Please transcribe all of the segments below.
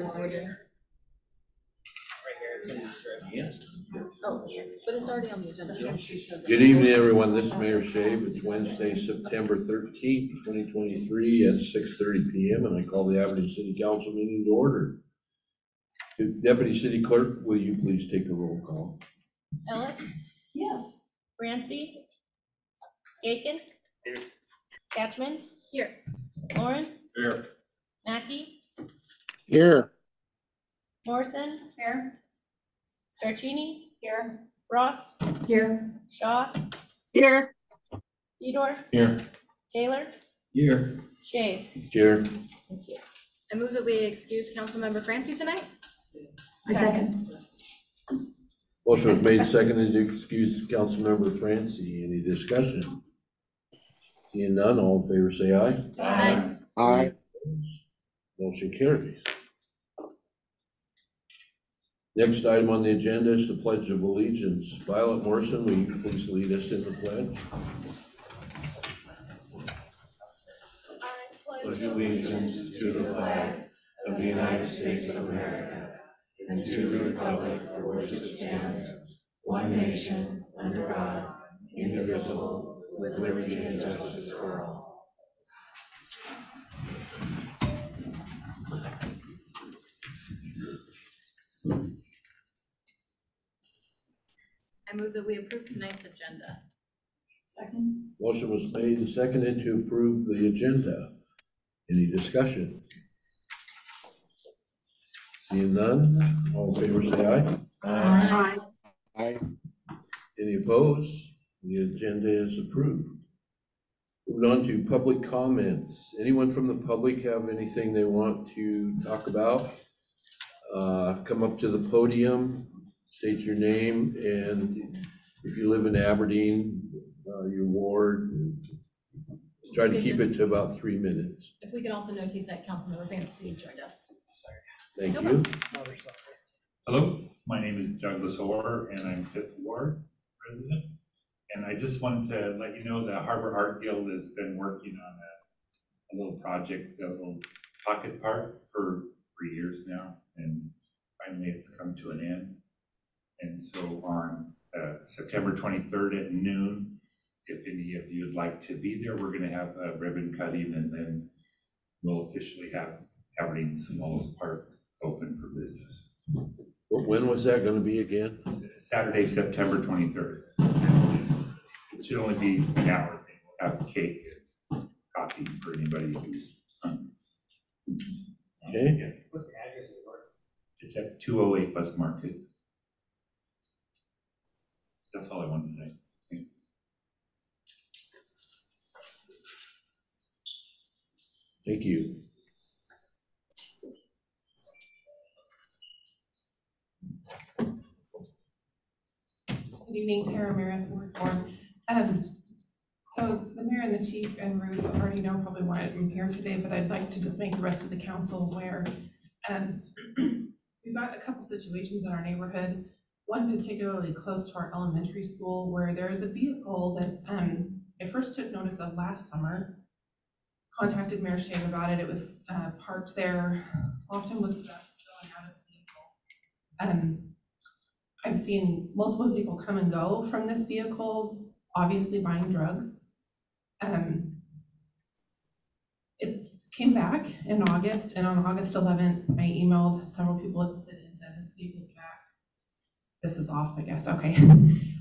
recording. Right here, it's in the script. Yes. Oh, but it's already on the agenda. Good evening, everyone. This is Mayor Shave. It's Wednesday, September 13th, 2023 at 6:30 p.m. and I call the Aberdeen City Council meeting to order. Deputy City Clerk, will you please take a roll call? Ellis? Yes. Francie? Aiken? Here. Catchman? Here. Lawrence? Here. Mackey? Here. Morrison? Here. Sarcini? Here. Ross? Here. Shaw? Here. Fedor? Here. Taylor? Here. Shave? Chair. Thank you. I move that we excuse Councilmember Francie tonight. I second. Motion was made and seconded to excuse Councilmember Francie. Any discussion? Seeing none, all in favor say aye. Aye. Aye. Motion carries. Next item on the agenda is the Pledge of Allegiance. Violet Morrison, will you please lead us in the pledge? Pledge allegiance to the flag of the United States of America and to the republic for which it stands, one nation, under God, indivisible, with liberty and justice for all. I move that we approve tonight's agenda. Second. Motion was made and seconded to approve the agenda. Any discussion? Seeing none, all in favor say aye. Aye. Aye. Any opposed? The agenda is approved. Moving on to public comments. Anyone from the public have anything they want to talk about? Come up to the podium, state your name, and if you live in Aberdeen, your ward. Try to keep it to about 3 minutes. If we could also notate that Councilmember Francie joined us. Thank No you. Hello, my name is Douglas Orr and I'm 5th Ward resident. And I just wanted to let you know the Harbor Art Guild has been working on a little project, a little pocket park for 3 years now. And finally it's come to an end. And so on September 23rd at noon, if any of you would like to be there, we're going to have a ribbon cutting and then we'll officially have Aberdeen's smallest park open for business. When was that going to be again? Saturday, September 23rd. It should only be an hour. We'll have cake and coffee for anybody who's hungry. Okay. What's the address of the park? It's at 208 Bus Market. That's all I wanted to say. Thank you. Good evening, Tara Merritt, Ward 4. So the mayor and the chief and Ruth already know probably why I'm here today, but I'd like to just make the rest of the council aware. We've got a couple situations in our neighborhood, one particularly close to our elementary school where there is a vehicle that I first took notice of last summer, contacted Mayor Shave about it. It was parked there, often with stuff spilling out of the vehicle. I've seen multiple people come and go from this vehicle, obviously buying drugs. It came back in August, and on August 11th, I emailed several people at the city and said, this vehicle's back. This is off, I guess, okay.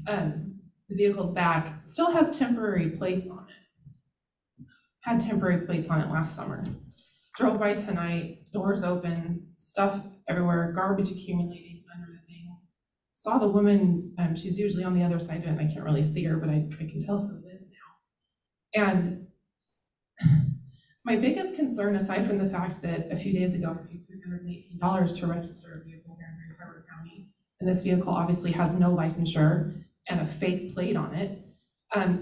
The vehicle's back, still has temporary plates on it. Had temporary plates on it last summer. Drove by tonight, doors open, stuff everywhere, garbage accumulating under the thing. Saw the woman, she's usually on the other side of it, and I can't really see her, but I can tell who it is now. And my biggest concern, aside from the fact that a few days ago I paid $318 to register a vehicle here in Grace Harbor County, and this vehicle obviously has no licensure and a fake plate on it,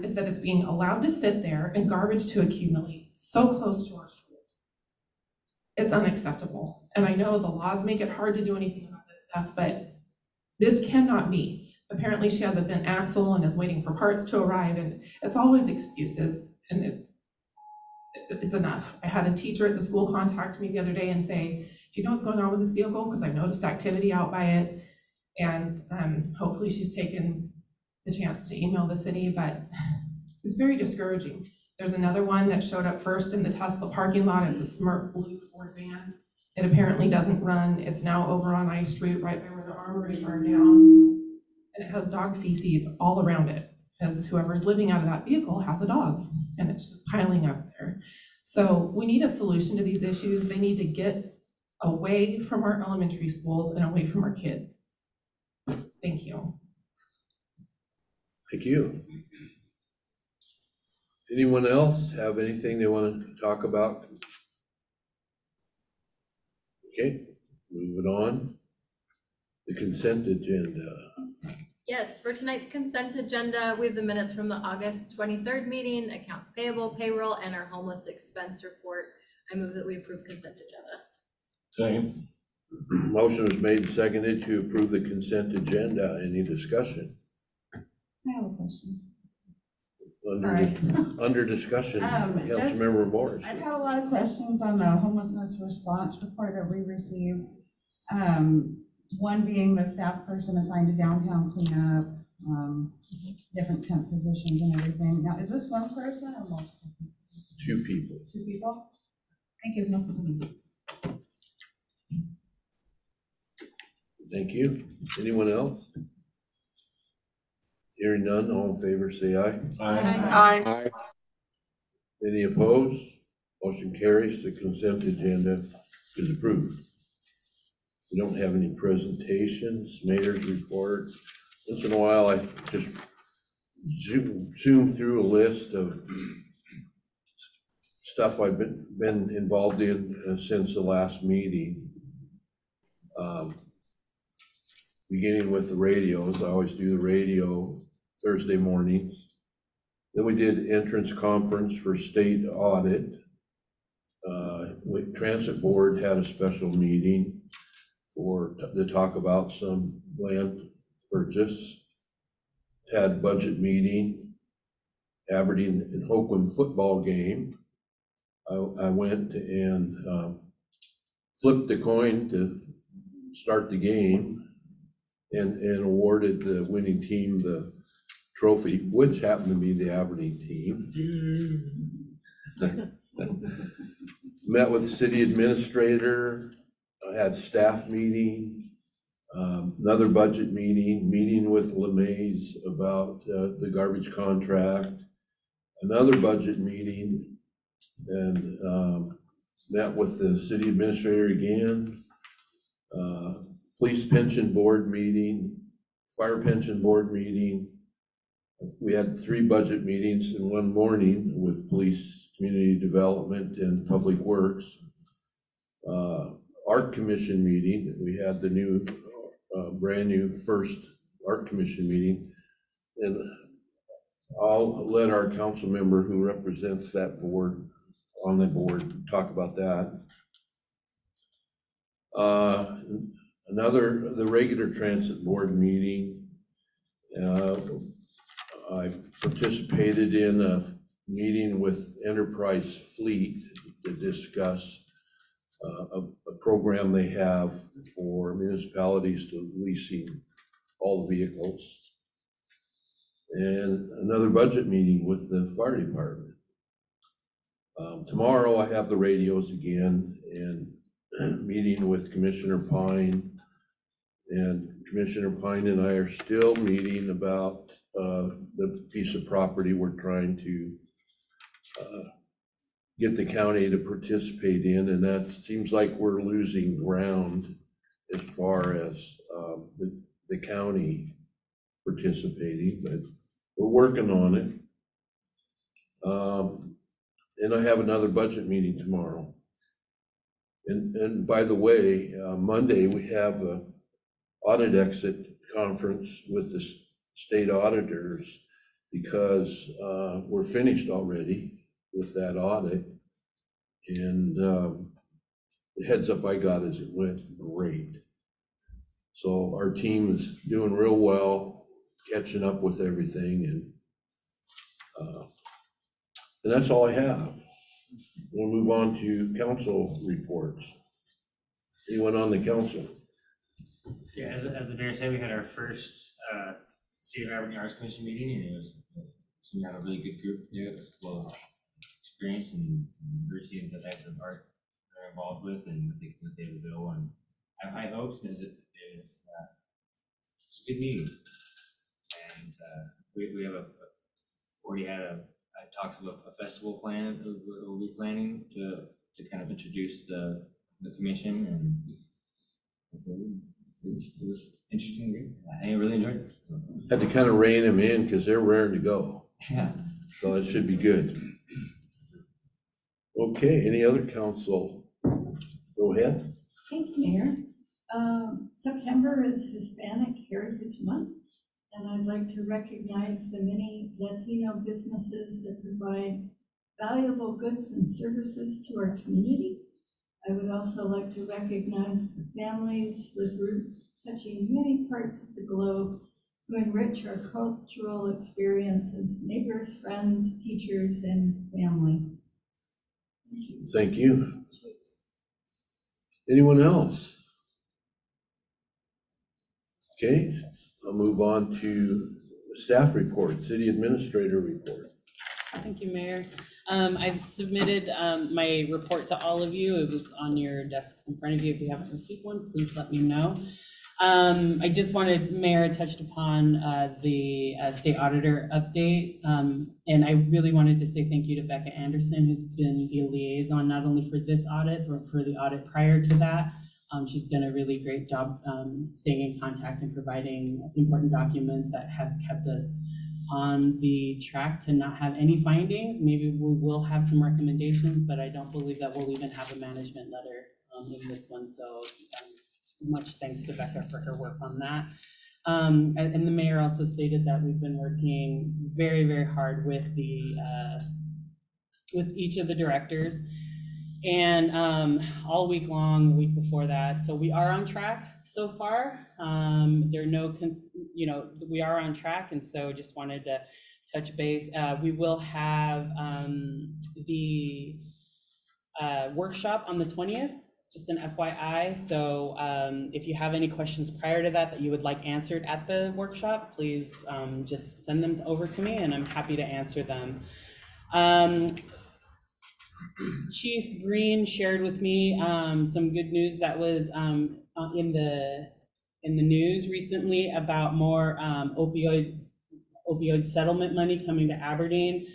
is that it's being allowed to sit there and garbage to accumulate so close to our school. It's unacceptable. And I know the laws make it hard to do anything about this stuff, but this cannot be. Apparently she has a bent axle and is waiting for parts to arrive, and it's always excuses, and it's enough. I had a teacher at the school contact me the other day and say, do you know what's going on with this vehicle? Because I've noticed activity out by it. And hopefully she's taken the chance to email the city, but it's very discouraging. There's another one that showed up first in the Tesla parking lot. It's a smart blue Ford van. It apparently doesn't run. It's now over on I Street, right by where the armories are now. And it has dog feces all around it, because whoever's living out of that vehicle has a dog, and it's just piling up there. So we need a solution to these issues. They need to get away from our elementary schools and away from our kids. Thank you. Thank you. Anyone else have anything they want to talk about? Okay, moving on. The consent agenda. Yes, for tonight's consent agenda, we have the minutes from the August 23rd meeting, accounts payable, payroll, and our homeless expense report. I move that we approve consent agenda. Second. Motion was made and seconded to approve the consent agenda. Any discussion? I have a question. Under discussion, Just- Councilmember Morris. I've had a lot of questions on the homelessness response report that we received. One being the staff person assigned to downtown cleanup, different temp positions and everything. Now, is this one person or multiple? 2 people. 2 people? Thank you. Thank you. Anyone else? Hearing none, all in favor, say aye. Aye. Aye. Any opposed? Motion carries. The consent agenda is approved. We don't have any presentations, mayor's report. Once in a while, I just zoom through a list of stuff I've been involved in since the last meeting. Beginning with the radios, I always do the radio Thursday mornings. Then we did entrance conference for state audit. Transit board had a special meeting to talk about some land purchase. Had budget meeting, Aberdeen and Hoquin football game. I went and flipped the coin to start the game and awarded the winning team the trophy, which happened to be the Aberdeen team. Met with the city administrator, I had staff meeting, another budget meeting with LeMays about the garbage contract, another budget meeting, and met with the city administrator again, police pension board meeting, fire pension board meeting. We had 3 budget meetings in one morning with police, community development, and public works. Art commission meeting, we had the new, brand new first art commission meeting. And I'll let our council member who represents that board, on the board, talk about that. The regular transit board meeting. I participated in a meeting with Enterprise Fleet to discuss a program they have for municipalities to leasing all the vehicles. And another budget meeting with the fire department. Tomorrow I have the radios again and meeting with Commissioner Pine. And Commissioner Pine and I are still meeting about the piece of property we're trying to get the county to participate in, and that seems like we're losing ground as far as the county participating, but we're working on it. And I have another budget meeting tomorrow. And by the way, Monday we have a audit exit conference with the state auditors because we're finished already with that audit. And the heads up I got is it went great. So our team is doing real well, catching up with everything, and that's all I have. We'll move on to council reports. Anyone on the council? Yeah, as the mayor said, we had our first City of Aberdeen Arts Commission meeting, and we had a really good group there that's full of experience and diversity in the types of art they're involved with and what they would do. And I have high hopes, and it's a good meeting. And we have already had talks about a festival plan that we'll be planning to kind of introduce the commission, and it was interesting. I really enjoyed it. Had to kind of rein them in because they're raring to go. Yeah. So it should be good. Okay, any other council? Go ahead. Thank you, Mayor. September is Hispanic Heritage Month, and I'd like to recognize the many Latino businesses that provide valuable goods and services to our community. I would also like to recognize the families with roots touching many parts of the globe who enrich our cultural experiences, neighbors, friends, teachers, and family. Thank you. Thank you. Anyone else? Okay, I'll move on to staff report, city administrator report. Thank you, Mayor. I've submitted my report to all of you. It was on your desks in front of you. If you haven't received one, please let me know. I just wanted, Mayor touched upon the state auditor update. And I really wanted to say thank you to Becca Anderson, who's been the liaison not only for this audit, but for the audit prior to that. She's done a really great job staying in contact and providing important documents that have kept us on the track to not have any findings. Maybe we will have some recommendations, but I don't believe that we'll even have a management letter in this one. So much thanks to Becca for her work on that. And the mayor also stated that we've been working very, very hard with the with each of the directors, and all week long, the week before that. So we are on track so far. There are no, we are on track, and so just wanted to touch base. We will have the workshop on the 20th, just an FYI. So if you have any questions prior to that you would like answered at the workshop, please just send them over to me and I'm happy to answer them. Chief Green shared with me some good news that was in the news recently about more opioid settlement money coming to Aberdeen.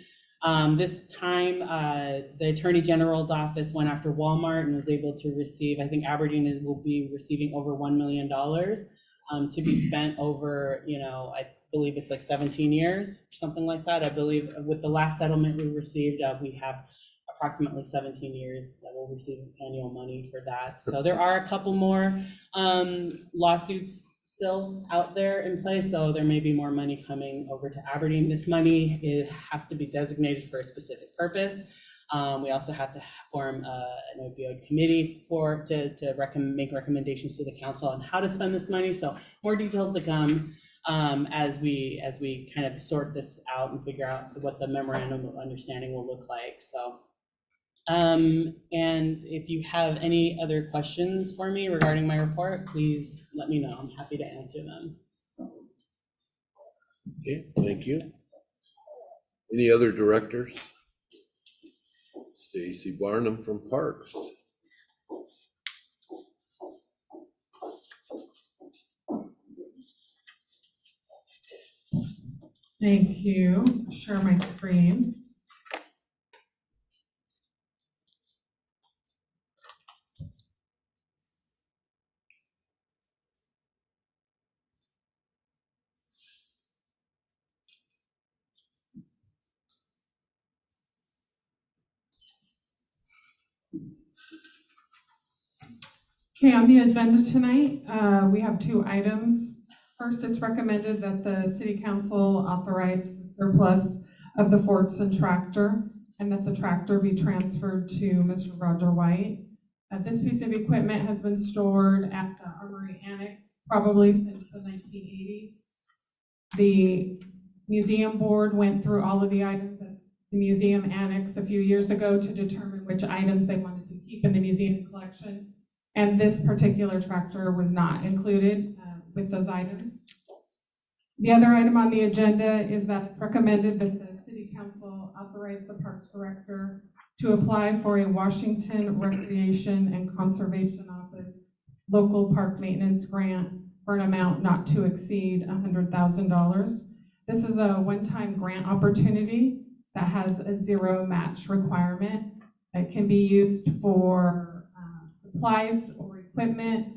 This time, the Attorney General's office went after Walmart and was able to receive, I think Aberdeen will be receiving over $1 million to be spent over, I believe it's like 17 years, or something like that. I believe with the last settlement we received, we have approximately 17 years that we'll receive annual money for that. So there are a couple more lawsuits still out there in place, so there may be more money coming over to Aberdeen. This money has to be designated for a specific purpose. We also have to form an opioid committee to make recommendations to the council on how to spend this money. So more details to come as we kind of sort this out and figure out what the memorandum of understanding will look like. So. And if you have any other questions for me regarding my report, please let me know. I'm happy to answer them. Okay, thank you. Any other directors? Stacy Barnum from Parks. Thank you. Share my screen. Okay, on the agenda tonight, we have two items. First, it's recommended that the City Council authorize the surplus of the Fordson tractor and that the tractor be transferred to Mr. Roger White. This piece of equipment has been stored at the Armory Annex probably since the 1980s. The museum board went through all of the items at the museum annex a few years ago to determine which items they wanted to keep in the museum collection. And this particular tractor was not included with those items. The other item on the agenda is that it's recommended that the city council authorize the Parks Director to apply for a Washington Recreation and Conservation Office local park maintenance grant for an amount not to exceed $100,000. This is a one-time grant opportunity that has a zero match requirement. It can be used for supplies or equipment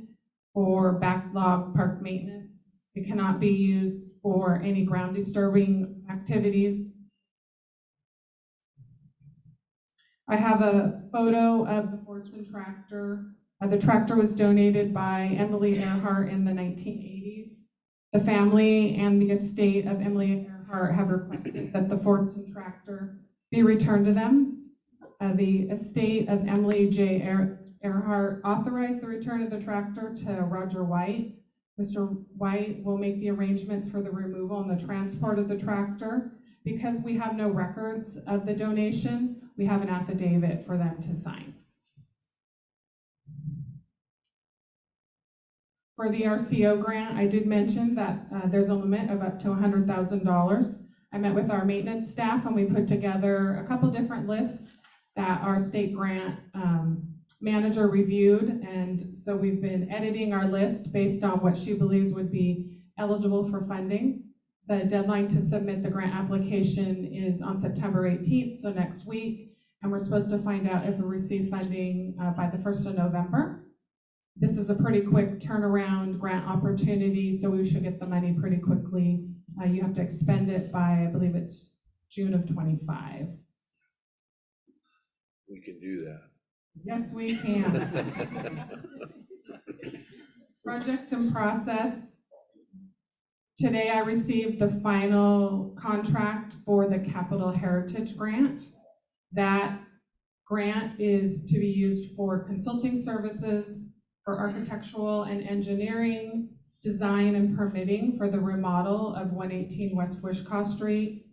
for backlog park maintenance. It cannot be used for any ground disturbing activities. I have a photo of the Fordson tractor. The tractor was donated by Emily Earhart in the 1980s. The family and the estate of Emily Earhart have requested that the Fordson tractor be returned to them. The estate of Emily J. Earhart authorized the return of the tractor to Roger White. Mr. White will make the arrangements for the removal and the transport of the tractor. Because we have no records of the donation, we have an affidavit for them to sign. For the RCO grant, I did mention that there's a limit of up to $100,000. I met with our maintenance staff and we put together a couple different lists that our state grant manager reviewed. And so we've been editing our list based on what she believes would be eligible for funding. The deadline to submit the grant application is on September 18th, so next week. And we're supposed to find out if we receive funding by the 1st of November. This is a pretty quick turnaround grant opportunity, so we should get the money pretty quickly. You have to expend it by, I believe it's June of 25. We can do that. Yes, we can. Projects in process. Today I received the final contract for the Capital Heritage Grant. That grant is to be used for consulting services, for architectural and engineering, design and permitting for the remodel of 118 West Wishkah Street.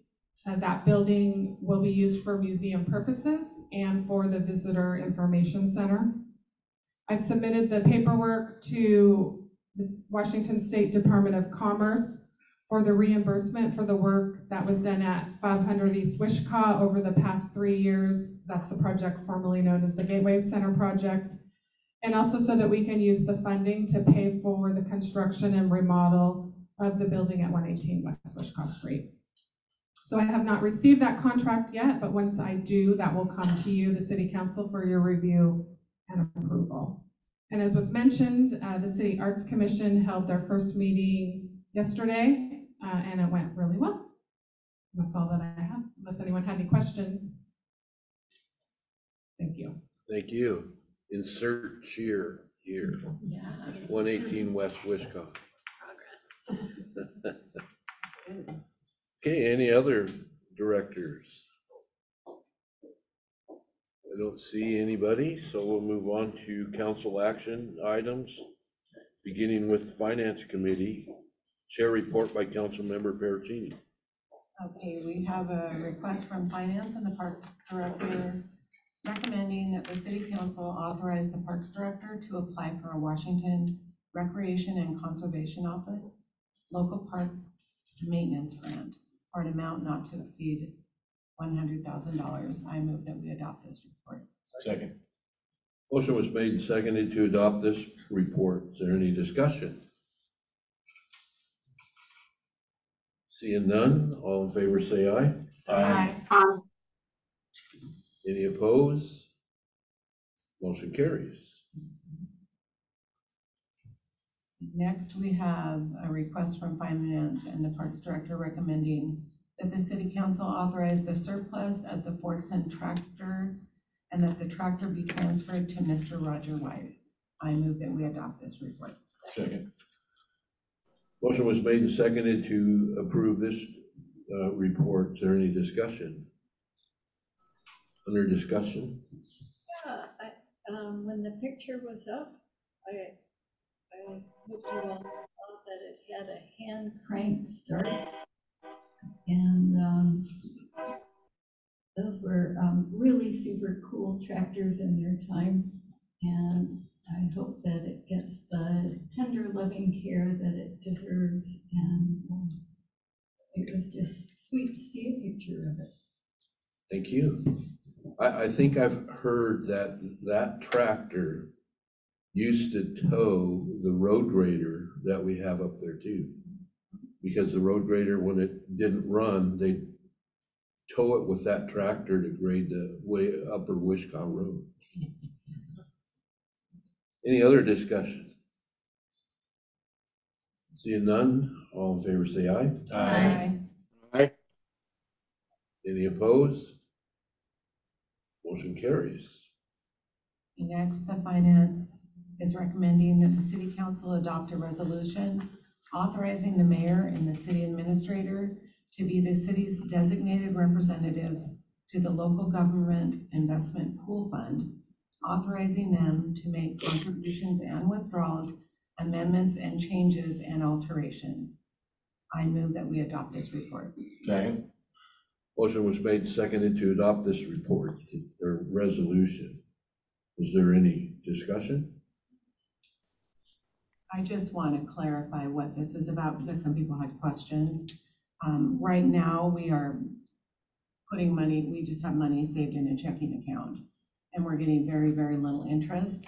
That building will be used for museum purposes and for the Visitor Information Center. I've submitted the paperwork to the Washington State Department of Commerce for the reimbursement for the work that was done at 500 East Wishkah over the past 3 years. That's the project formerly known as the Gateway Center project. And also so that we can use the funding to pay for the construction and remodel of the building at 118 West Wishkah Street. So I have not received that contract yet, but once I do, that will come to you, the City Council, for your review and approval. And as was mentioned, the City Arts Commission held their first meeting yesterday, and it went really well. That's all that I have, unless anyone had any questions. Thank you. Thank you. Insert cheer here. Yeah. 118 West Wishkah. Progress. Okay, any other directors? I don't see anybody, so we'll move on to council action items, beginning with Finance Committee. Chair report by Councilmember Perrotini. Okay, we have a request from Finance and the Parks Director recommending that the City Council authorize the Parks Director to apply for a Washington Recreation and Conservation Office local park maintenance grant for an amount not to exceed $100,000. I move that we adopt this report. Second. Motion was made and seconded to adopt this report. Is there any discussion? Seeing none, all in favor say aye. Aye. Any opposed? Motion carries. Next, we have a request from Finance and the Parks Director recommending that the City Council authorize the surplus of the Fordson tractor and that the tractor be transferred to Mr. Roger White. I move that we adopt this report. Second. Motion was made and seconded to approve this report. Is there any discussion? Under discussion? Yeah, when the picture was up, I hope you all saw that it had a hand crank start. And those were really super cool tractors in their time. And I hope loving care that it deserves. And it was just sweet to see a picture of it. Thank you. I think I've heard that that tractor used to tow the road grader that we have up there too. Because the road grader, when it didn't run, they tow it with that tractor to grade the way upper Wishkah Road. Any other discussion? Seeing none, all in favor say aye. Aye. Aye. Any opposed? Motion carries. Next, the finance is recommending that the city council adopt a resolution authorizing the mayor and the city administrator to be the city's designated representatives to the local government investment pool fund, authorizing them to make contributions and withdrawals, amendments and changes and alterations. I move that we adopt this report. Second. Motion was made and seconded to adopt this report or resolution. Is there any discussion? I just want to clarify what this is about because some people had questions. Right now, we are putting money, we just have money saved in a checking account and we're getting very, very little interest.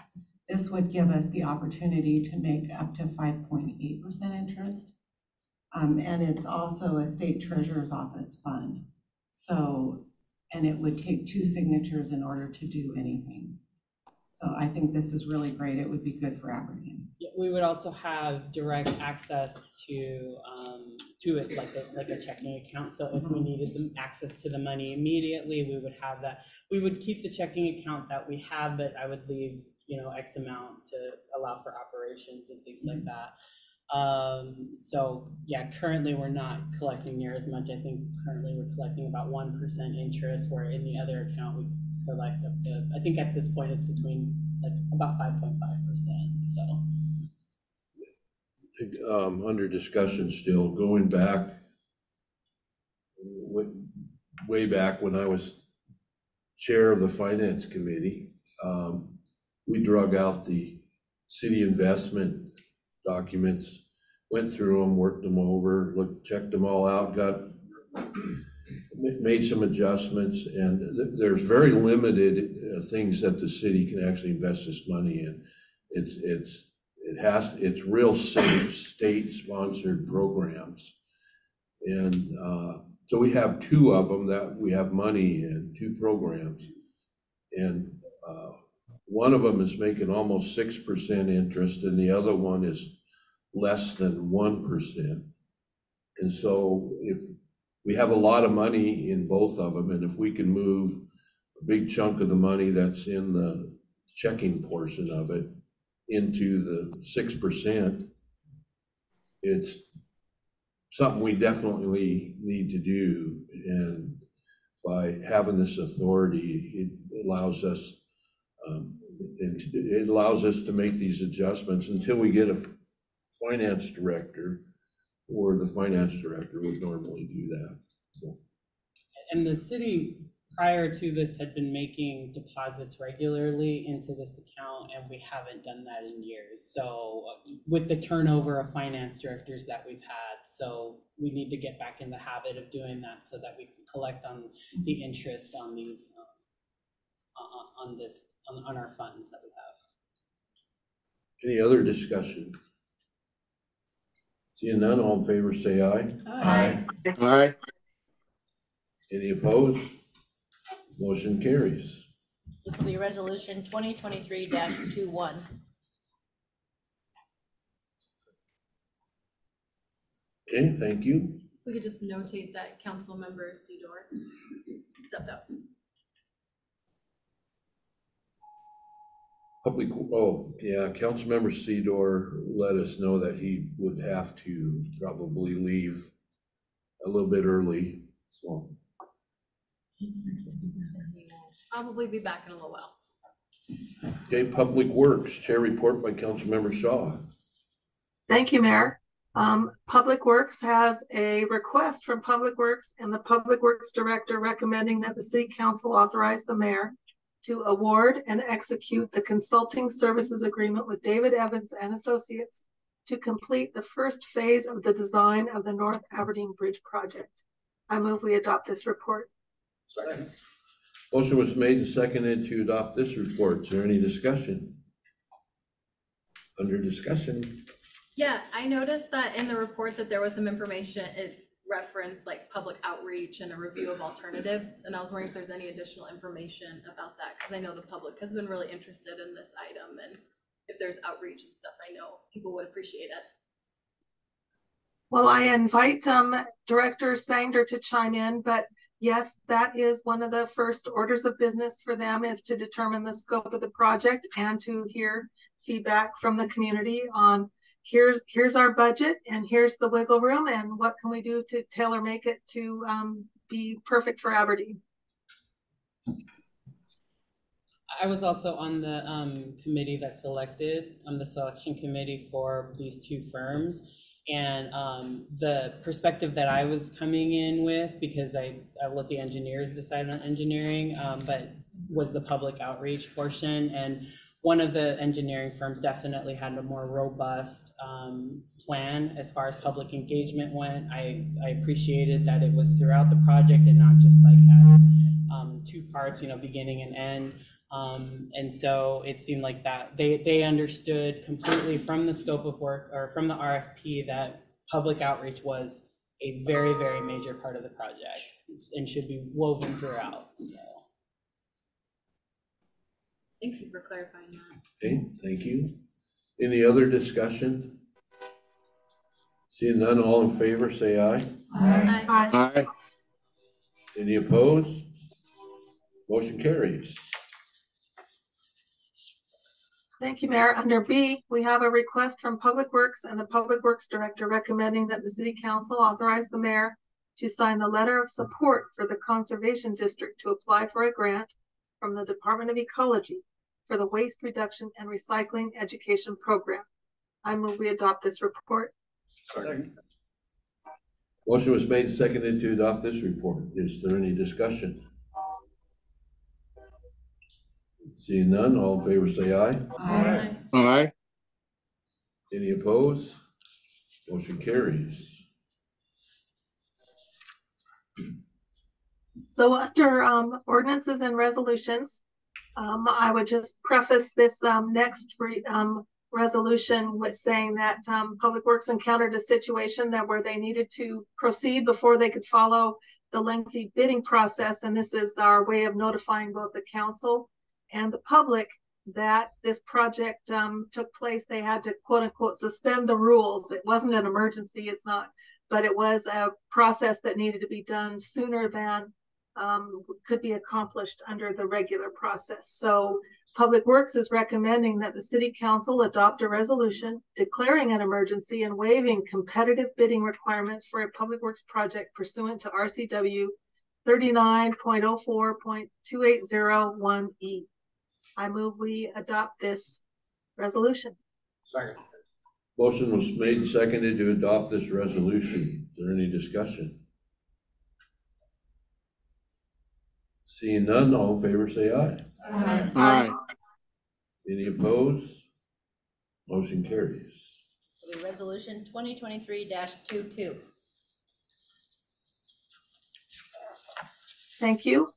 This would give us the opportunity to make up to 5.8% interest. And it's also a state treasurer's office fund. So, and it would take 2 signatures in order to do anything. So I think this is really great. It would be good for Aberdeen. Yeah, we would also have direct access to it, like a checking account. So if we needed the access to the money immediately, we would have that. We would keep the checking account that we have, but I would leave, X amount to allow for operations and things like that. So yeah, currently we're not collecting near as much. I think currently we're collecting about 1% interest, where in the other account we collect up to, I think at this point it's between like about 5.5%. So Under discussion still, going back, way back when I was chair of the finance committee, we drug out the city investment documents, went through them, worked them over, checked them all out, made some adjustments, and there's very limited things that the city can actually invest this money in. It's real safe state-sponsored programs. And so we have 2 of them that we have money in, 2 programs. And one of them is making almost 6% interest and the other one is less than 1%. And so if we have a lot of money in both of them, and if we can move a big chunk of the money that's in the checking portion of it into the 6%, it's something we definitely need to do. And by having this authority, it allows us to make these adjustments until we get a finance director, or the finance director would normally do that. So. And the city prior to this had been making deposits regularly into this account, and we haven't done that in years. So with the turnover of finance directors that we've had, so we need to get back in the habit of doing that so that we can collect on the interest on these on our funds that we have. Any other discussion? Seeing none, all in favor say aye. Aye. Aye. Any opposed? Motion carries. This will be resolution 2023-21. Okay, thank you. If we could just notate that Councilmember Sedor stepped up. Councilmember Sedor let us know that he would have to probably leave a little bit early, so. Probably be back in a little while. Okay, Public Works, Chair report by Councilmember Shaw. Thank you, Mayor. Public Works has a request from Public Works and the Public Works Director recommending that the City Council authorize the mayor to award and execute the consulting services agreement with David Evans and Associates to complete the first phase of the design of the North Aberdeen Bridge project. I move we adopt this report. Second. Motion was made and seconded to adopt this report. Is there any discussion? Under discussion, Yeah, I noticed that in the report that there was some information, it referenced like public outreach and a review of alternatives. And I was wondering if there's any additional information about that, because I know the public has been really interested in this item, and if there's outreach and stuff, I know people would appreciate it. Well, I invite Director Sanger to chime in, but yes, that is one of the first orders of business for them, is to determine the scope of the project and to hear feedback from the community on here's our budget and here's the wiggle room and what can we do to tailor make it to be perfect for Aberdeen. I was also on the committee that selected, the selection committee for these two firms. And the perspective that I was coming in with, because I let the engineers decide on engineering, but was the public outreach portion. And one of the engineering firms definitely had a more robust plan as far as public engagement went. I appreciated that it was throughout the project and not just like at two parts, beginning and end. And so it seemed like that they understood completely from the scope of work or from the RFP that public outreach was a very, very major part of the project and should be woven throughout. So. Thank you for clarifying that. okay, thank you. Any other discussion? Seeing none, all in favor, say aye. Aye. Aye. Any opposed? Motion carries. Thank you, Mayor. Under B, we have a request from Public Works and the Public Works Director recommending that the City Council authorize the mayor to sign the letter of support for the Conservation District to apply for a grant from the Department of Ecology for the Waste Reduction and Recycling Education Program. I move we adopt this report. Second. Motion was made and seconded to adopt this report. Is there any discussion? Seeing none, all in favor say aye. Aye. Aye. Any opposed? Motion carries. So under ordinances and resolutions, I would just preface this next resolution with saying that Public Works encountered a situation where they needed to proceed before they could follow the lengthy bidding process. And this is our way of notifying both the council and the public that this project took place. They had to quote unquote suspend the rules. It wasn't an emergency, it's not, but it was a process that needed to be done sooner than could be accomplished under the regular process. So Public Works is recommending that the City Council adopt a resolution declaring an emergency and waiving competitive bidding requirements for a Public Works project pursuant to RCW 39.04.2801E. I move we adopt this resolution. Second. Motion was made and seconded to adopt this resolution. Is there any discussion? Seeing none, all in favor say aye. Aye. Aye. Any opposed? Motion carries. So the resolution 2023-22. Thank you.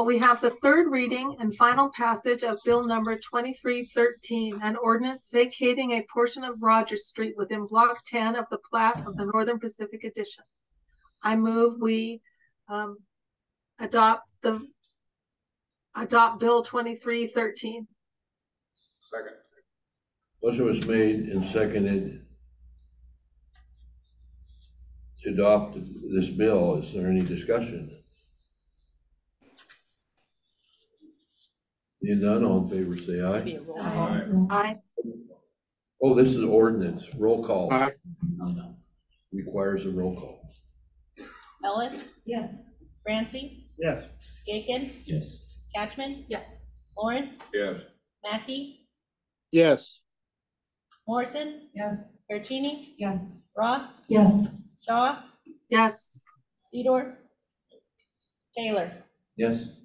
We have the third reading and final passage of Bill number 2313, an ordinance vacating a portion of Rogers Street within Block 10 of the plat of the Northern Pacific Edition. I move we adopt Bill 2313. Second. Motion was made and seconded to adopt this bill. Is there any discussion? Seeing none, all in favor say Be aye. a roll call. Aye. Oh, this is ordinance. Roll call. Aye. Requires a roll call. Ellis, Yes. Yes. Francie, Gaken, Yes. Catchman, Yes. Lawrence, Yes. Mackey, Yes. Morrison, Yes. Perchini, Yes. Ross, Yes. Shaw, Yes. Sedor, Taylor. Yes.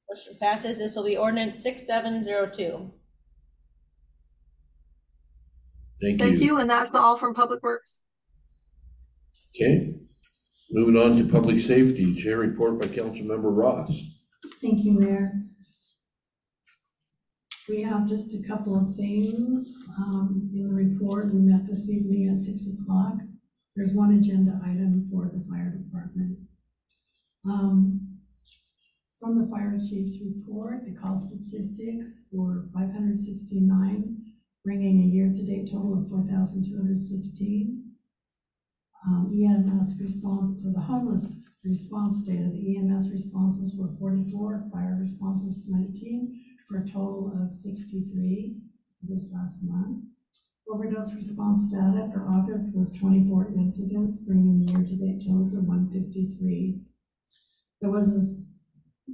Motion passes. This will be ordinance 6702. Thank you, and that's all from Public Works. Okay, moving on to public safety, chair report by Councilmember Ross. Thank you, Mayor. We have just a couple of things in the report. We met this evening at 6 o'clock. There's one agenda item for the fire department. From the fire chief's report, the call statistics were 569, bringing a year-to-date total of 4,216. EMS response for the homeless response data, the EMS responses were 44, fire responses 19, for a total of 63 this last month. Overdose response data for August was 24 incidents, bringing the year-to-date total to 153. There was a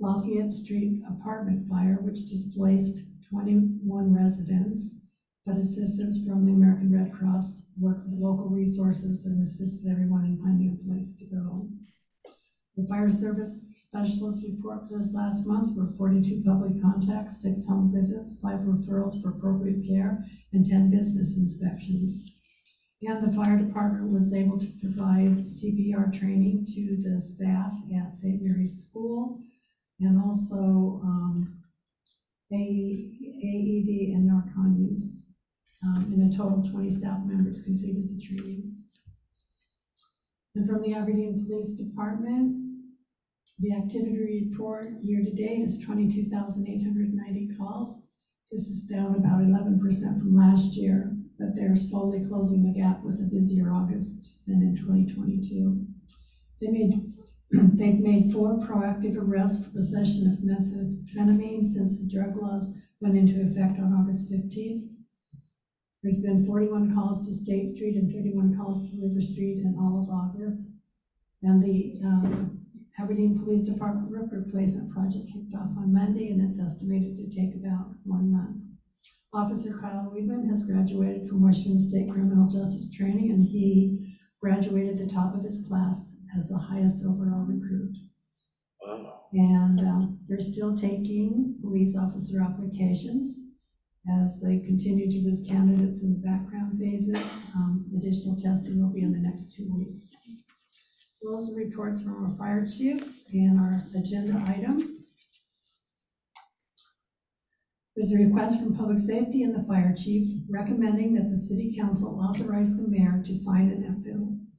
Lafayette Street apartment fire which displaced 21 residents, but assistance from the American Red Cross worked with local resources and assisted everyone in finding a place to go. The fire service specialist report for this last month were 42 public contacts, 6 home visits, 5 referrals for appropriate care, and 10 business inspections. And the fire department was able to provide CPR training to the staff at St. Mary's School, and also AED and Narcan use. In a total, 20 staff members completed the training. And from the Aberdeen Police Department, the activity report year-to-date is 22,890 calls. This is down about 11% from last year, but they're slowly closing the gap with a busier August than in 2022. They've made 4 proactive arrests for possession of methamphetamine since the drug laws went into effect on August 15th. There's been 41 calls to State Street and 31 calls to River Street in all of August. And the Aberdeen Police Department roof replacement project kicked off on Monday, and it's estimated to take about 1 month. Officer Kyle Weidman has graduated from Washington State Criminal Justice Training, and he graduated the top of his class as the highest overall recruit. Wow. And they're still taking police officer applications as they continue to lose candidates in the background phases. Additional testing will be in the next 2 weeks. So those are reports from our fire chiefs and our agenda item. There's a request from Public Safety and the Fire Chief recommending that the City Council authorize the mayor to sign an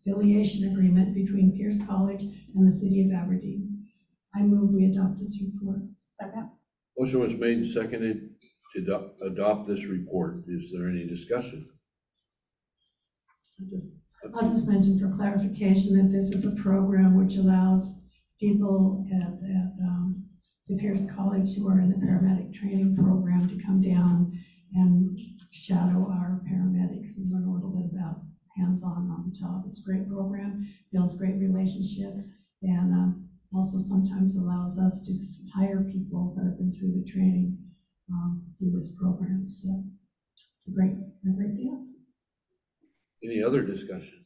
affiliation agreement between Pierce College and the City of Aberdeen. I move we adopt this report. Second. Motion was made and seconded to adopt this report. Is there any discussion? I'll just mention for clarification that this is a program which allows people at the Pierce College who are in the paramedic training program to come down and shadow our paramedics and learn a little bit about hands-on on the job. It's a great program, builds great relationships, and also sometimes allows us to hire people that have been through the training through this program. So it's a great deal. Any other discussion?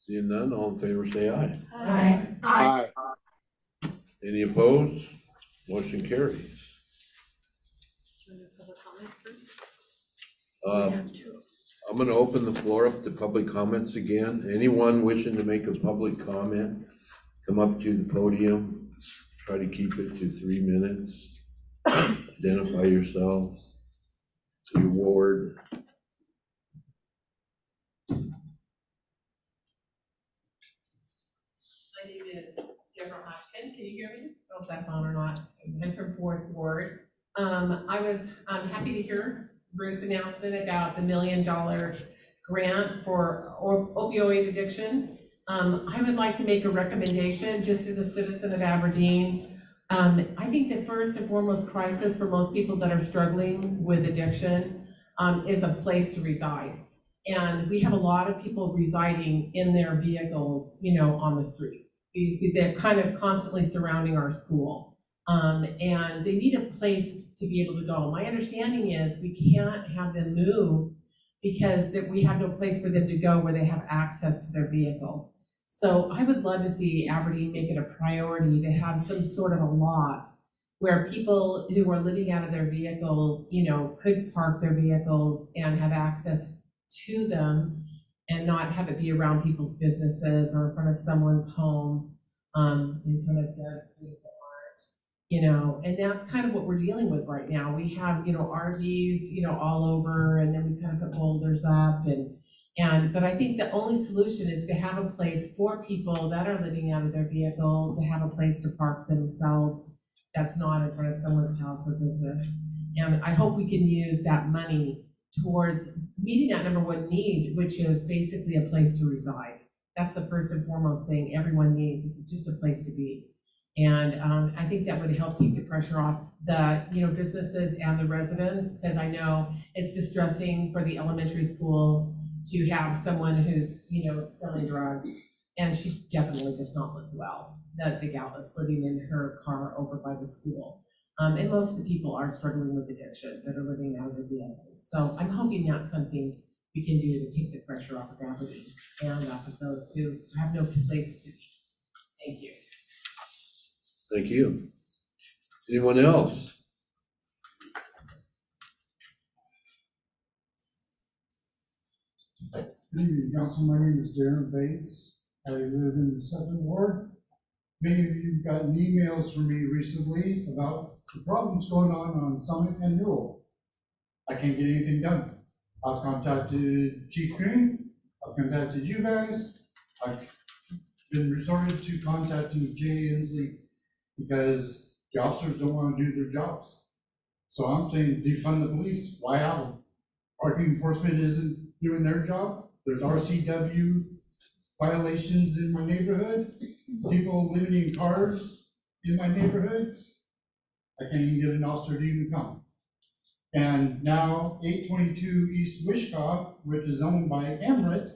Seeing none, all in favor say aye. Aye. Aye. Any opposed? Motion carries. Do you want to do public comment first? I'm gonna open the floor up to public comments again. Anyone wishing to make a public comment, come up to the podium. Try to keep it to 3 minutes. Identify yourselves, to your ward. My name is Deborah Hodgkin. Can you hear me? I don't know if that's on or not. I'm from 4th Ward. I'm happy to hear Bruce's announcement about the $1 million grant for opioid addiction. I would like to make a recommendation just as a citizen of Aberdeen. I think the first and foremost crisis for most people that are struggling with addiction is a place to reside. And we have a lot of people residing in their vehicles, on the street. They're kind of constantly surrounding our school. And they need a place to be able to go. My understanding is we can't have them move because we have no place for them to go where they have access to their vehicle. So I would love to see Aberdeen make it a priority to have some sort of a lot where people who are living out of their vehicles, you know, could park their vehicles and have access to them and not have it be around people's businesses or in front of someone's home, in front of Doug's beautiful art, you know, and that's kind of what we're dealing with right now. We have, you know, RVs, you know, all over, and then we kind of put boulders up but I think the only solution is to have a place for people that are living out of their vehicle, to have a place to park themselves that's not in front of someone's house or business. And I hope we can use that money towards meeting that number one need, which is basically a place to reside. That's the first and foremost thing everyone needs, is just a place to be. And I think that would help take the pressure off the, you know, businesses and the residents, because I know it's distressing for the elementary school to have someone who's, you know, selling drugs, and she definitely does not look well, the gal that's living in her car over by the school. And most of the people are struggling with addiction that are living out of their vehicles. So I'm hoping that's something we can do to take the pressure off of Aberdeen and off of those who have no place to be. Thank you. Thank you. Anyone else? Good evening, council. My name is Darren Bates. I live in the 2nd Ward. Many of you have gotten emails from me recently about the problems going on Summit and Newell. I can't get anything done. I've contacted Chief Green. I've contacted you guys. I've been resorted to contacting Jay Inslee because the officers don't want to do their jobs. So I'm saying defund the police. Why have them? Parking enforcement isn't doing their job. There's RCW violations in my neighborhood, people living in cars in my neighborhood. I can't even get an officer to even come. And now 822 East Wishkah, which is owned by Emirates,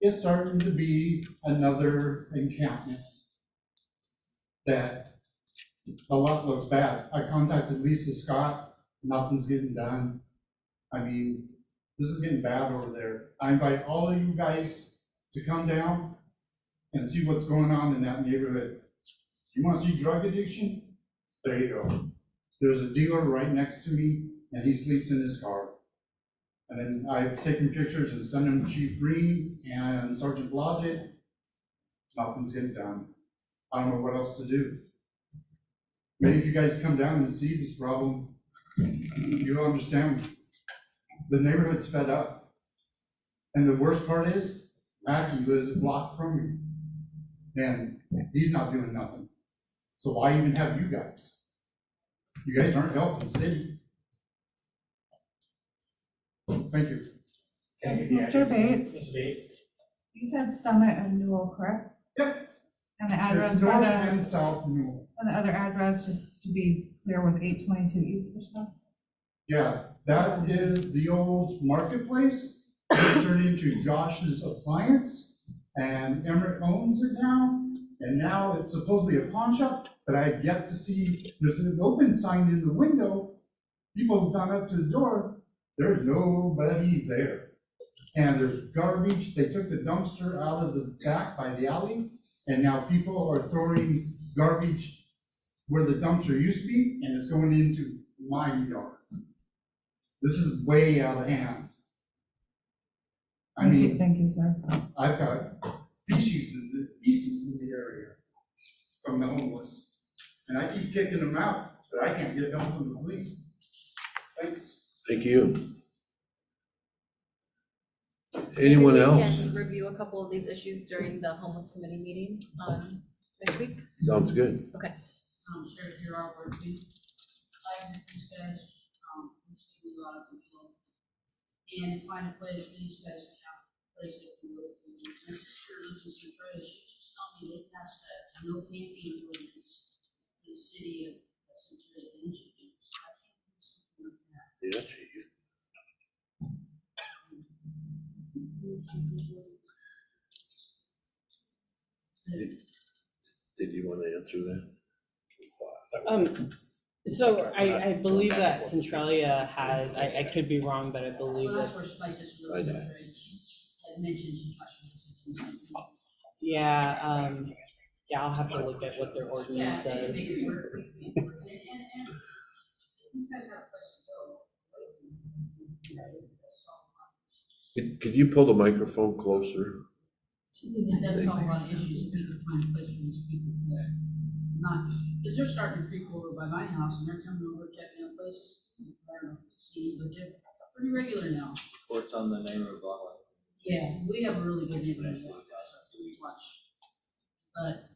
is starting to be another encampment that a lot looks bad. I contacted Lisa Scott, nothing's getting done. I mean, this is getting bad over there. I invite all of you guys to come down and see what's going on in that neighborhood. You want to see drug addiction? There you go. There's a dealer right next to me, and he sleeps in his car. And then I've taken pictures and sent them to Chief Green and Sergeant Blodgett. Nothing's getting done. I don't know what else to do. Maybe if you guys come down and see this problem, you'll understand. The neighborhood's fed up. And the worst part is, Mackie lives a block from me. And he's not doing nothing. So why even have you guys? You guys aren't helping the city. Thank you. Mr. Bates, you said Summit and Newell, correct? Yep. And the address It's for north the, and south Newell. and the other address, just to be clear, was 822 East Wishkah? Yeah, that is the old marketplace. It turned into Josh's Appliance, and Emmerich owns it now. And now it's supposed to be a pawn shop, but I have yet to see, there's an open sign in the window. People have gone up to the door, there's nobody there. And there's garbage, they took the dumpster out of the back by the alley, and now people are throwing garbage where the dumpster used to be, and it's going into my yard. This is way out of hand. I mean, Thank you, sir. I've got feces in the area from the homeless. And I keep kicking them out, but I can't get help from the police. Thanks. Thank you. Anyone Maybe we else? can review a couple of these issues during the homeless committee meeting next week. Sounds good. Okay. Sheriff, you're our work team. I have these guys, we're seeing a lot of people. And find a place for these guys to have a place that can work. My sister lives in Centralia, she just told me they passed that no camping ordinance in the city of Centralia, Michigan. So I can't do something like that. Yeah, chief. Did you want to answer that? So I believe that Centralia has, I could be wrong, but I believe Well, that's that, where my sister lives in Centralia, she had mentioned she thought she had some things like that. yeah, Yeah, I'll have to look at what their ordinance says. And you guys have a place to go. Could you pull the microphone closer? It does solve a lot of issues if we can find a place for these people to go. Not, because they're starting to creep over by my house and they're coming over checking out places. I don't know if you've seen, but they're pretty regular now. Reports on the neighborhood block. Yeah, we have a really good neighborhood watch. But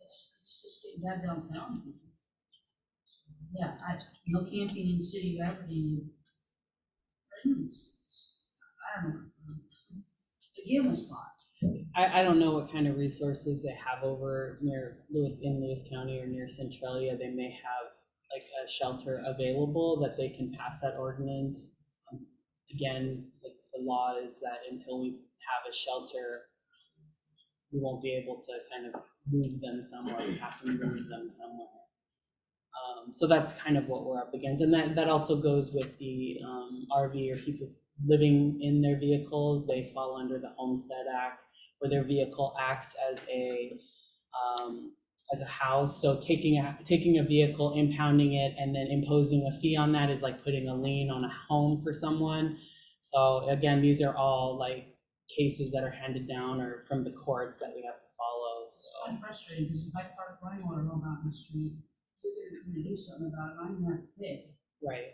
it's just getting bad downtown. Yeah, no camping in the city of Aberdeen. I don't know. The gamma spot. I don't know what kind of resources they have over near Lewis County or near Centralia. They may have like a shelter available that they can pass that ordinance. Again, like the law is that until we have a shelter, we won't be able to kind of move them somewhere. We have to move them somewhere. So that's kind of what we're up against. And that also goes with the RV or people living in their vehicles. They fall under the Homestead Act, where their vehicle acts as a house. So taking a vehicle, impounding it, and then imposing a fee on that is like putting a lien on a home for someone. So again, these are all like cases that are handed down or from the courts that we have to follow. So I'm frustrated because if I park my motor home out in the street, you're going to do something about it, I'm going to have to pay. right.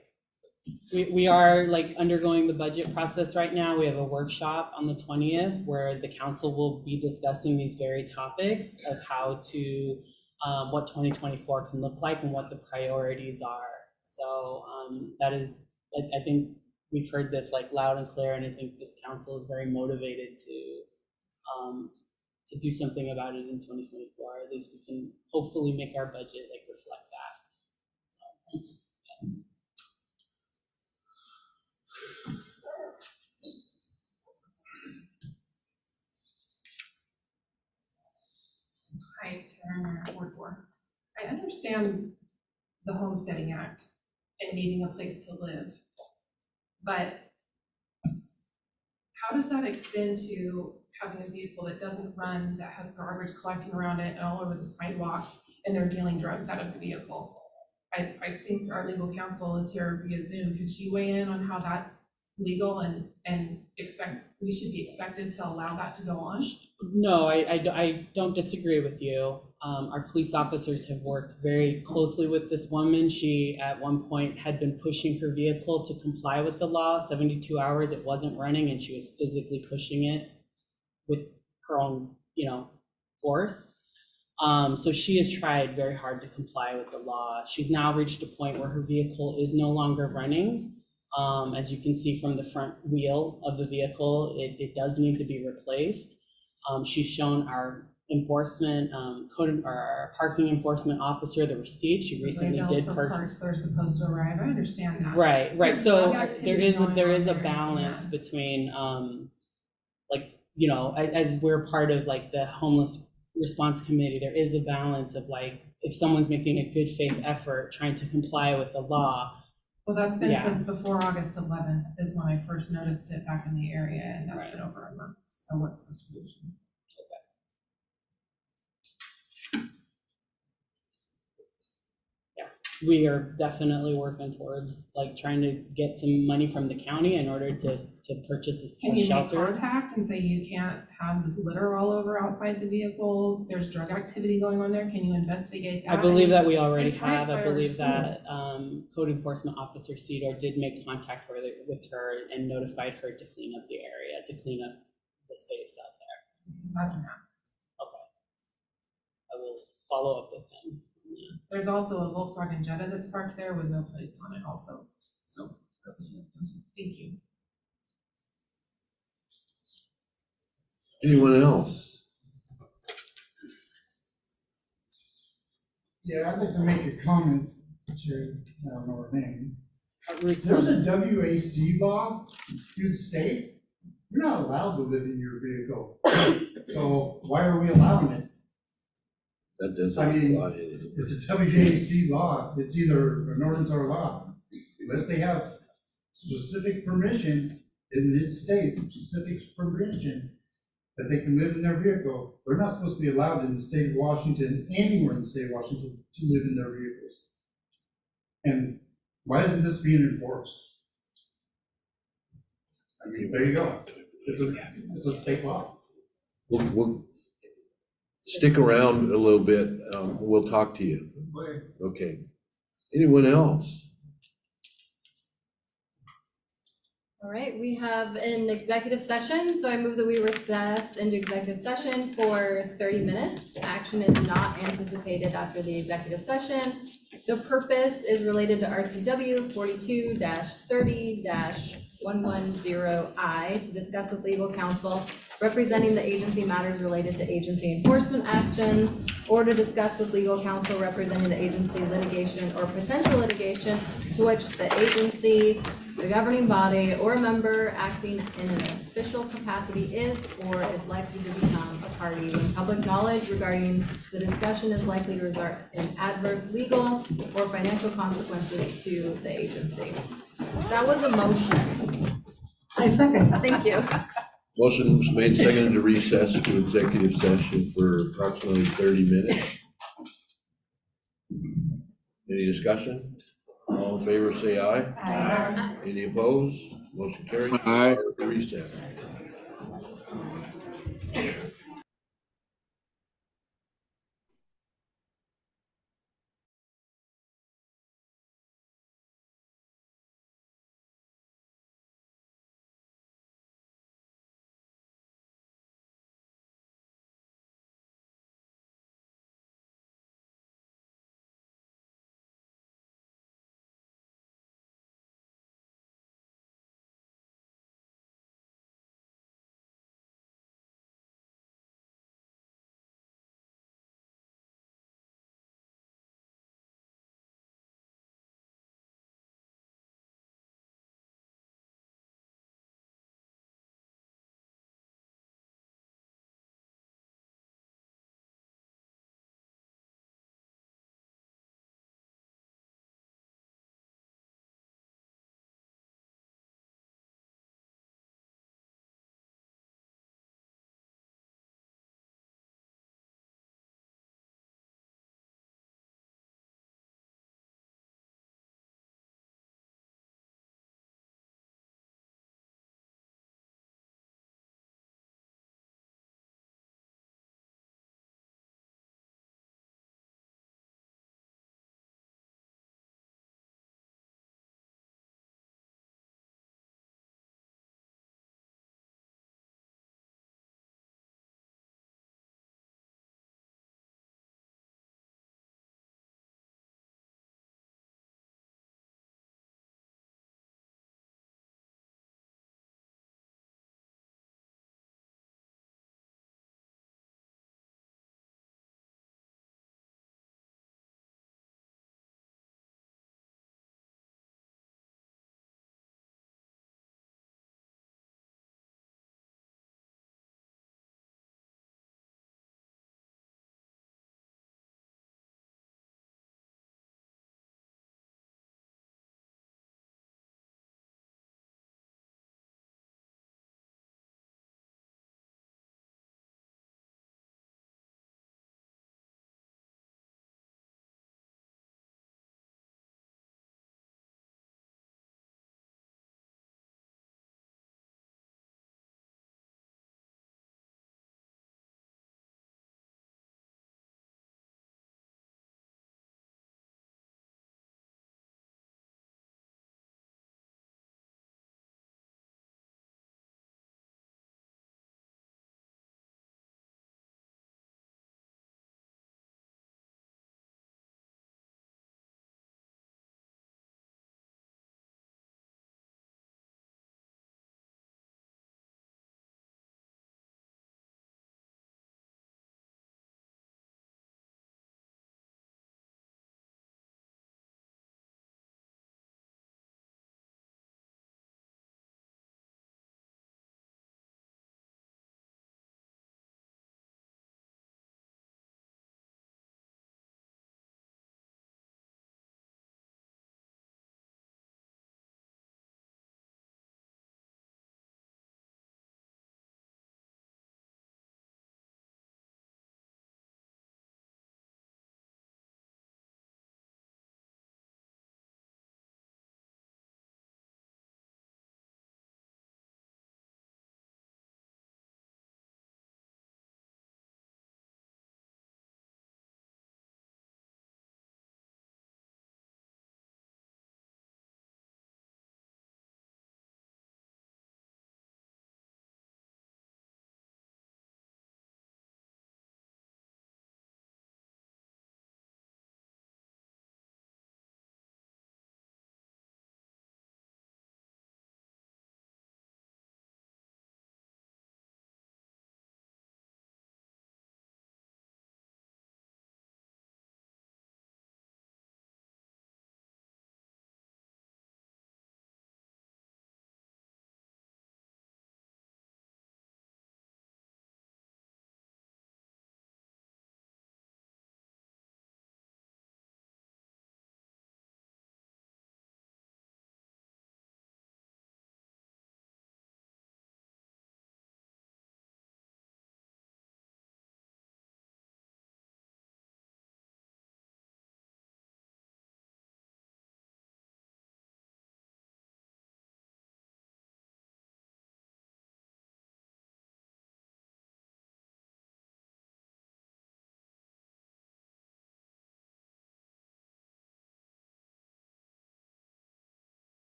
We are like undergoing the budget process right now. We have a workshop on the 20th where the council will be discussing these very topics of how to, what 2024 can look like and what the priorities are. So that is, I think we've heard this like loud and clear, and I think this council is very motivated to do something about it in 2024. At least we can hopefully make our budget like reflect that. So, yeah. Hi, Tara Meyer, Ward 4. I understand the Homesteading Act and needing a place to live, but how does that extend to having a vehicle that doesn't run, that has garbage collecting around it and all over the sidewalk, and they're dealing drugs out of the vehicle? I think our legal counsel is here via Zoom. Could she weigh in on how that's legal and we should be expected to allow that to go on? No, I don't disagree with you. Our police officers have worked very closely with this woman. She, at one point, had been pushing her vehicle to comply with the law. 72 hours, it wasn't running, and she was physically pushing it with her own, force. So she has tried very hard to comply with the law. She's now reached a point where her vehicle is no longer running. As you can see from the front wheel of the vehicle, it does need to be replaced. She's shown our enforcement, our parking enforcement officer the receipt. She recently did parts they're supposed to arrive. I understand that. Right. There's So drug there activity is going a on there, balance yes. between, as we're part of like the homeless response committee, there is a balance of like, if someone's making a good faith effort trying to comply with the law. Well, that's been Yeah. since before August 11th is when I first noticed it back in the area, and that's Right. been over a month. So what's the solution? We are definitely working towards like trying to get some money from the county in order to purchase Can a you make shelter. contact and say you can't have litter all over outside the vehicle? There's drug activity going on there. Can you investigate that? I believe that we already It's right have. by I our believe school. that code enforcement officer Cedar did make contact with her and notified her to clean up the area, to clean up the space out there. That's enough. Okay. I will follow up with him. Yeah. There's also a Volkswagen Jetta that's parked there with no plates on it also. So, thank you. Anyone else? Yeah, I'd like to make a comment to, I don't know her name. Ruth There's a Drummond. WAC law through the state. You're not allowed to live in your vehicle. So why are we allowing it? That doesn't I mean, apply. it's a WAC law. It's either an ordinance or a law. Unless they have specific permission in this state, specific permission, that they can live in their vehicle. They're not supposed to be allowed in the state of Washington, anywhere in the state of Washington, to live in their vehicles. And why isn't this being enforced? I mean, there you go. It's a state law. We'll stick around a little bit. We'll talk to you. Okay. Anyone else? All right, we have an executive session, so I move that we recess into executive session for 30 minutes. Action is not anticipated after the executive session. The purpose is related to RCW 42-30-110I to discuss with legal counsel representing the agency matters related to agency enforcement actions, or to discuss with legal counsel representing the agency litigation or potential litigation to which the agency, the governing body, or a member acting in an official capacity is or is likely to become a party when public knowledge regarding the discussion is likely to result in adverse legal or financial consequences to the agency. That was a motion. I second. Thank you. Motion was made, seconded to recess to executive session for approximately 30 minutes. Any discussion? All in favor, say aye. Aye. Any opposed? Motion carries. Aye. Recess.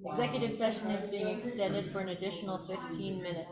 Executive session is being extended for an additional 15 minutes.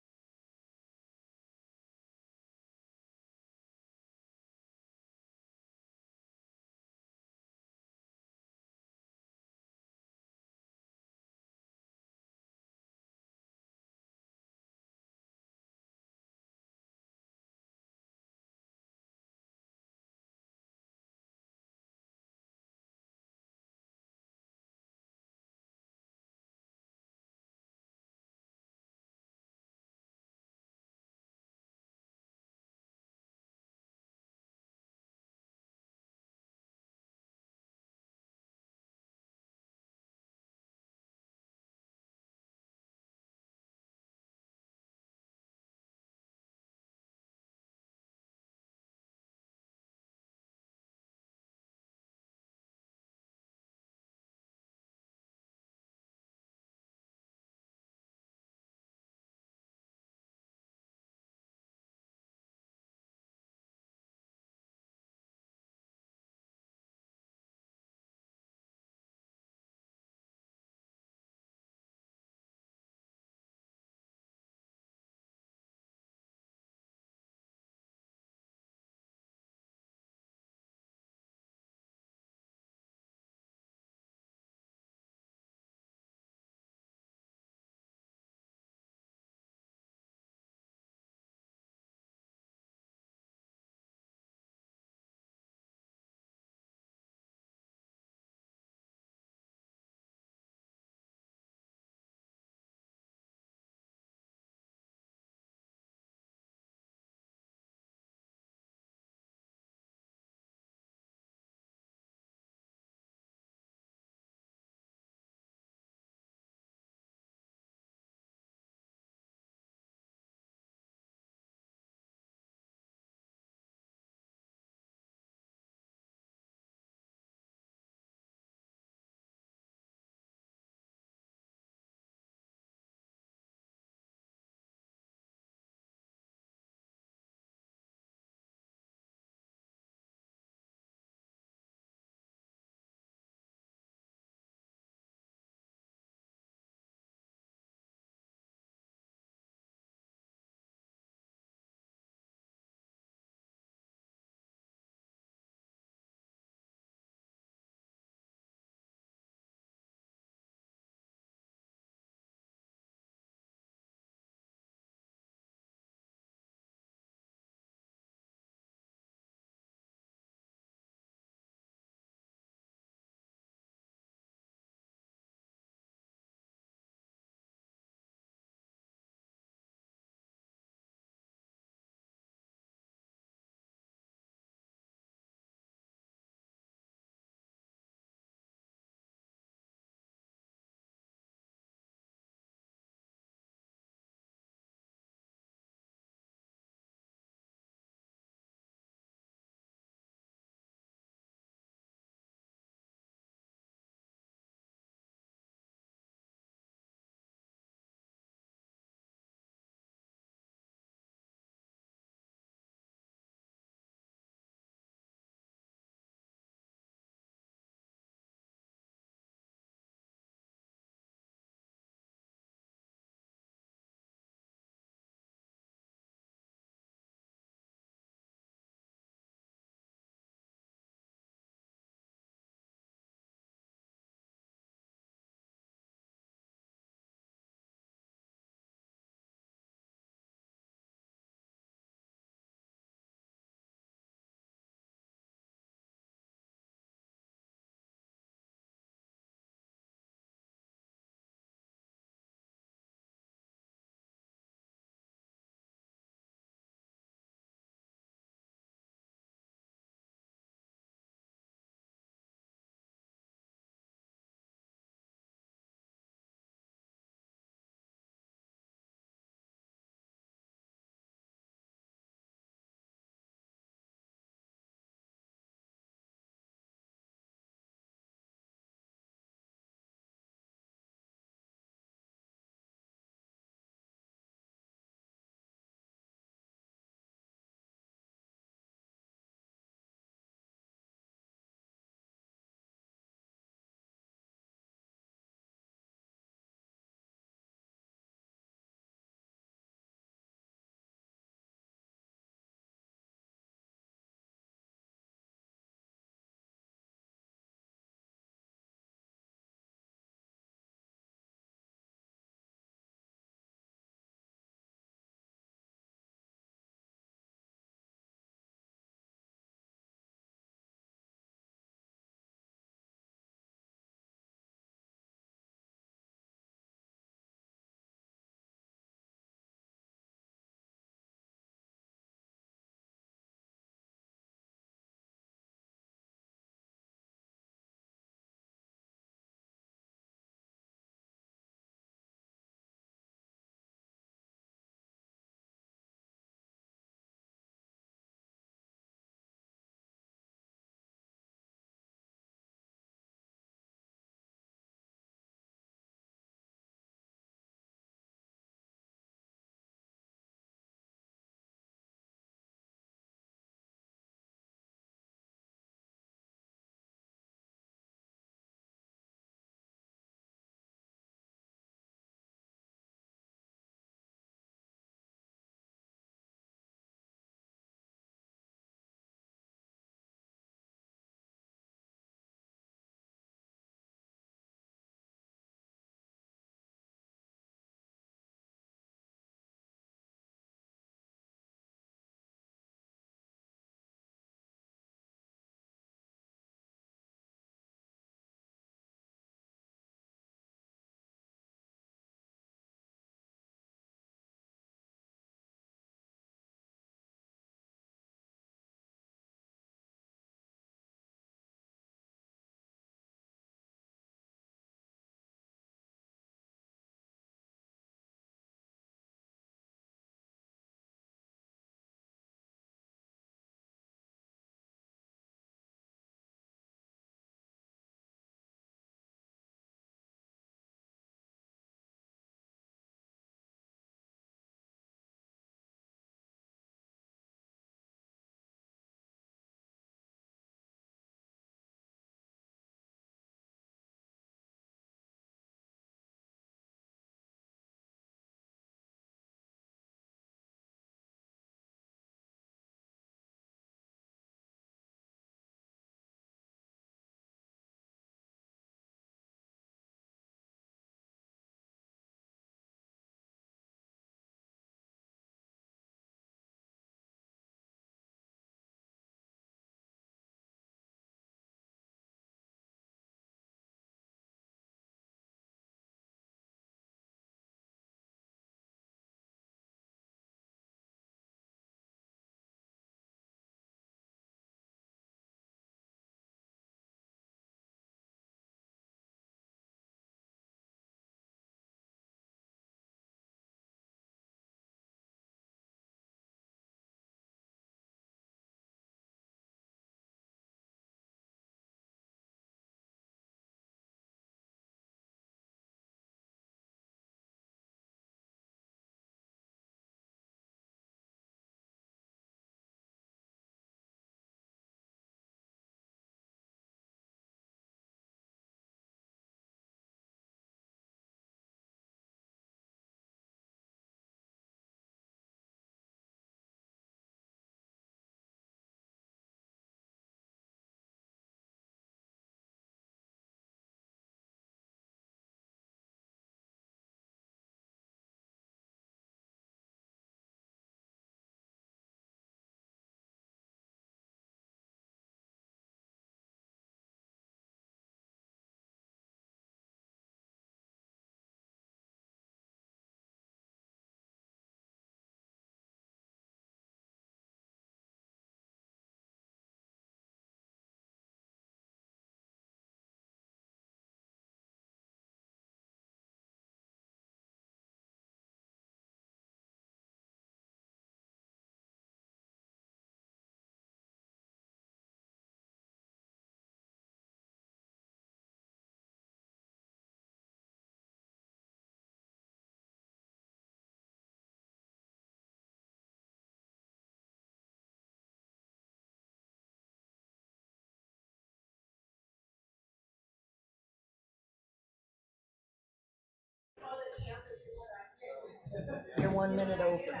You're 1 minute over.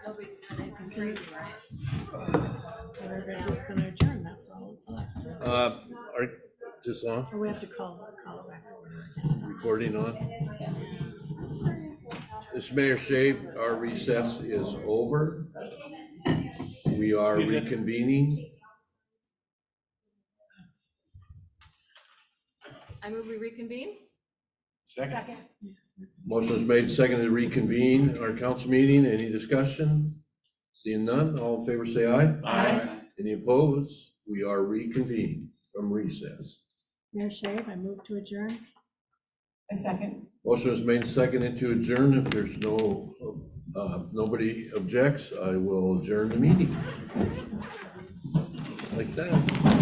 Nobody's doing anything crazy, right? We're just gonna adjourn, that's all it's left. Are, just on, Or we have to call it back to order. recording on? This Mayor Shave, our recess is over. We are reconvening. I move we reconvene? Second. Motion is made, second to reconvene our council meeting. Any discussion? Seeing none, all in favor say aye. Aye. Any opposed? We are reconvened from recess. Mayor Shave, I move to adjourn. A second. Motion is made, second to adjourn. If there's nobody objects, I will adjourn the meeting. Like that.